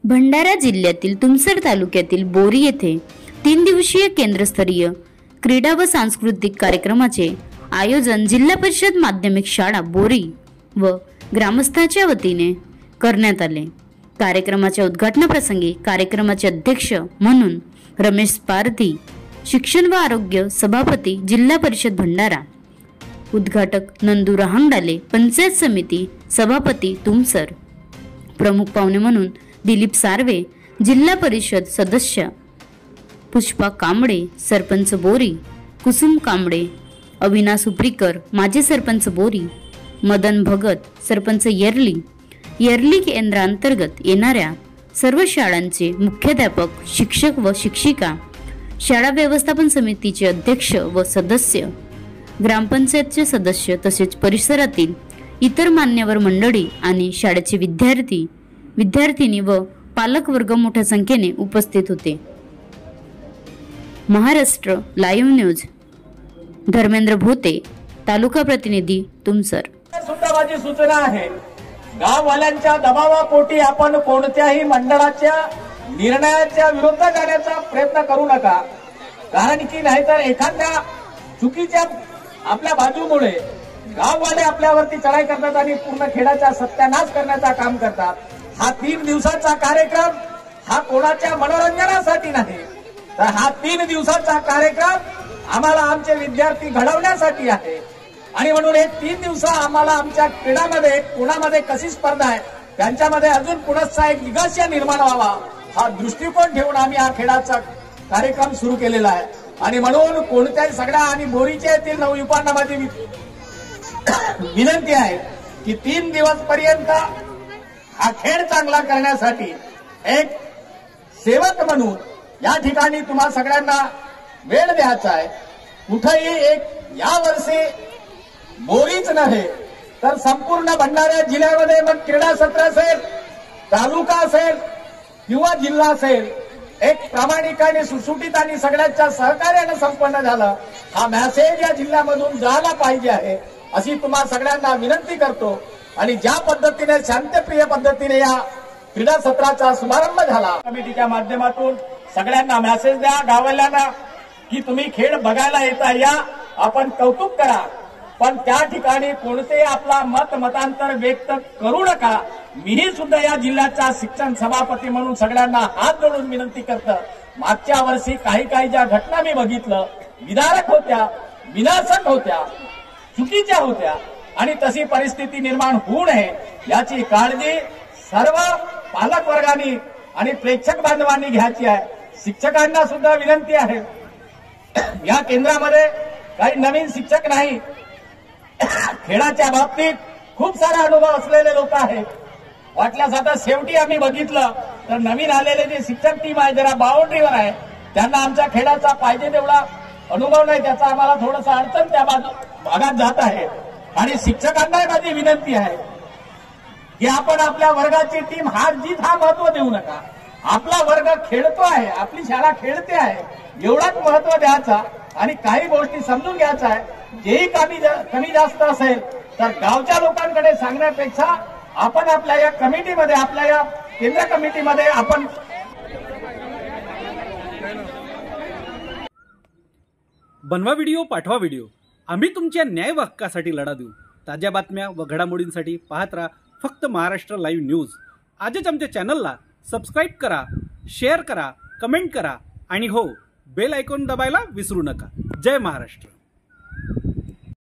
भंडारा जिल्ह्यातील तुमसर तालुक्यातील बोरी येथे 3 दिवसीय केंद्रस्तरीय क्रीडा व सांस्कृतिक कार्यक्रमाचे आयोजन जिल्हा परिषद माध्यमिक शाळा बोरी व ग्रामस्थांच्या वतीने करण्यात आले। कार्यक्रमाच्या उद्घाटनाप्रसंगी कार्यक्रमाचे अध्यक्ष म्हणून रमेश पारधी, शिक्षण व आरोग्य सभापती जिल्हा परिषद भंडारा, उद्घाटक नंदू रहांगडाले, पंचायत समिती सभापती तुमसर, प्रमुख पाहुणे म्हणून दिलीप सार्वे, जिल्हा परिषद सदस्य पुष्पा कांबळे, सरपंच बोरी कुसुम कांबळे, अविनाश उपरीकर, माजी सरपंच बोरी, मदन भगत, सरपंच येरली केंद्रांतर्गत येणाऱ्या सर्व शाळांचे मुख्याध्यापक, शिक्षक व शिक्षिका, शाळा व्यवस्थापन समितीचे अध्यक्ष व सदस्य, ग्रामपंचायतचे सदस्य तसेच परिसरातील इतर मान्यवर मंडळी आणि शाळेचे विद्यार्थिनी व पालक वर्ग मोठ्या संख्येने उपस्थित होते। महाराष्ट्र लाईव्ह न्यूज, धर्मेंद्र भोते, तालुका प्रतिनिधी तुमसर। सुद्धा माझी सूचना आहे, गाववाल्यांच्या दबावापोटी आपण कोणत्याही मंडळाच्या निर्णयाच्या विरुद्ध जाण्याचा प्रयत्न करू नका, कारण की नाहीतर एखाद्या चुकीच्या आपल्या बाजूमुळे गाववाले आपल्यावरती चढाई करतात आणि पूर्ण खेळाचा सत्यानाश करण्याचा काम करतात। हा 3 दिवसाचा कार्यक्रम हा कोणाच्या मनोरंजनासाठी नाही, तर हा 3 दिवसाचा कार्यक्रम आम्हाला आमचे विद्यार्थी घडवण्यासाठी आहे आणि म्हणून हे 3 दिवस आम्हाला आमच्या क्रीडामध्ये कोणामध्ये कशी स्पर्धा आहे त्यांच्यामध्ये अजून पुनश्च एक विकास निर्माण व्हावा हा दृष्टिकोन ठेवून आम्ही हा खेळाचा कार्यक्रम सुरू केलेला आहे। आणि म्हणून कोणत्याही सगळ्या आणि बोरीच्या येथील नवयुवकांना माझी विनंती आहे की 3 दिवस पर्यंत हा खेळ चांगला करण्यासाठी एक सेवक म्हणून या ठिकाणी तुम्हा सगळ्यांना वेळ द्यायचा आहे। कुठेही एक यावर्षी बोरीच नव्हे तर संपूर्ण भंडारा जिल्ह्यामध्ये मग क्रीडा सत्र असेल, तालुका असेल किंवा जिल्हा असेल, एक प्रामाणिकाने सुटसुटीत आणि सगळ्यांच्या सहकार्याने संपन्न झालं हा मेसेज या जिल्ह्यामधून जायला पाहिजे आहे अशी तुम्हा सगळ्यांना विनंती करतो। आणि ज्या पद्धतीने शांतप्रिय पद्धतीने या क्रीडा सत्राचा शुभारंभ झाला, कमिटीच्या माध्यमातून सगळ्यांना मेसेज द्या गाववाल्यांना की तुम्ही खेळ बघायला येता या, आपण कौतुक करा, पण त्या ठिकाणी कोणते आपला मतांतर व्यक्त करू नका। मीही सुद्धा या जिल्ह्याचा शिक्षण सभापती म्हणून सगळ्यांना हात जोडून विनंती करतो। मागच्या वर्षी काही ज्या घटना मी बघितलं विदारक होत्या, विनाशक होत्या, चुकीच्या होत्या आणि तशी परिस्थिती निर्माण होऊ नये याची काळजी सर्व पालक वर्गाने आणि प्रेक्षक बांधवांनी घ्यायची आहे। शिक्षकांना सुद्धा विनंती आहे, या केंद्रामध्ये काही नवीन शिक्षक नाही, खेळाच्या बाबतीत खूप सारा अनुभव असलेले लोक आहेत। वाटल्यास आता शेवटी आम्ही बघितलं तर नवीन आलेले जे शिक्षक टीम आहे जरा बाउंड्रीवर आहे, त्यांना आमच्या खेळाचा पाहिजे तेवढा अनुभव नाही, त्याचा आम्हाला थोडंसं अडचण त्या भागात जात आहे। आणि शिक्षकांना माझी विनंती आहे की आपण आपल्या वर्गाची टीम हार जीत हा महत्व देऊ नका। आपला वर्ग खेळतो आहे, आपली शाळा खेळते आहे एवढाच महत्व द्यायचा आणि काही गोष्टी समजून घ्यायचा आहे। जेही कमी जास्त असेल तर गावच्या लोकांकडे सांगण्यापेक्षा आपण आपल्या या कमिटीमध्ये, आपल्या या केंद्र कमिटीमध्ये आपण बनवा व्हिडिओ, पाठवा व्हिडिओ, आम्ही तुमच्या न्याय व हक्कासाठी लढा देऊ। ताज्या बातम्या व घडामोडींसाठी पाहत राहा फक्त महाराष्ट्र लाईव्ह न्यूज। आजच आमच्या चॅनलला सबस्क्राईब करा, शेअर करा, कमेंट करा आणि हो, बेल आयकॉन दबायला विसरू नका। जय महाराष्ट्र।